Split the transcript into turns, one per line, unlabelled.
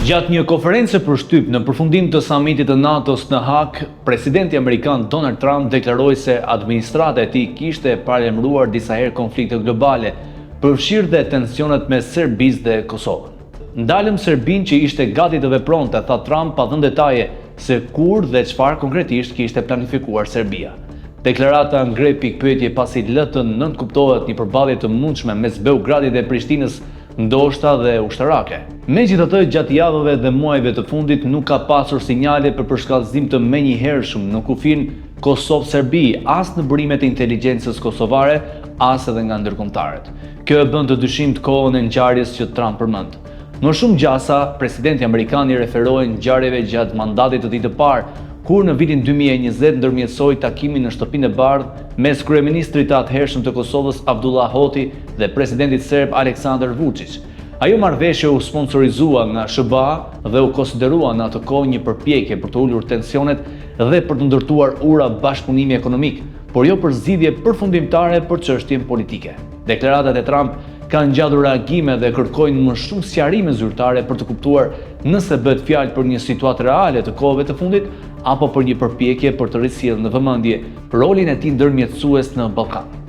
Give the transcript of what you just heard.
Gjatë një konferencë për shtyp në përfundim të samitit të NATO-s në Hag, presidenti amerikan Donald Trump deklaroi se administrata e tij kishte paralajmëruar disa herë konflikte globale, përfshirë dhe tensionet me Serbisë dhe Kosovën. Ndalëm Serbinë që ishte gati të vepronte, tha Trump, pa dhënë detaje se kur dhe çfarë konkretisht kishte planifikuar Serbia. Deklarata ngre pikpyetje pasi lë të nënkuptohet një përballje të mundshme mes Beogradit dhe Prishtinës, ndoshta dhe ushtarake. Megjithatë, gjatë javëve dhe muajve të fundit nuk ka pasur sinjale për përshkallëzim të menjëhershëm në kufin Kosovë-Serbi, as në burimet e inteligjencës kosovare, as edhe nga ndërkombëtarët. Kjo e bën të dyshim të kohën e ngjarjes që Trump përmend. Më shumë gjasa, presidenti amerikan i referoi ngjarjeve gjatë mandatit të tij të parë, kur në vitin 2020 ndërmjetësoi takimin në Shtëpinë e Bardhë mes kryeministrit të atëhershëm të Kosovës Abdullah Hoti dhe presidentit serb Aleksandar Vučić. Ajo marrëveshje u sponsorizua nga SBA dhe u konsiderua në atë kohë një përpjekje për të ulur tensionet dhe për të ndërtuar ura bashkëpunimi ekonomik, por jo për zgjidhje përfundimtare për çështjen politike. Deklaratat e Trump kanë ngjatur reagime dhe kërkojnë më shumë sqarime zyrtare për të kuptuar nëse bëhet fjalë për një situatë reale të kohëve të fundit apo për një përpjekje për të risjellë në vëmendje rolin e tij ndërmjetësues në Ballkan.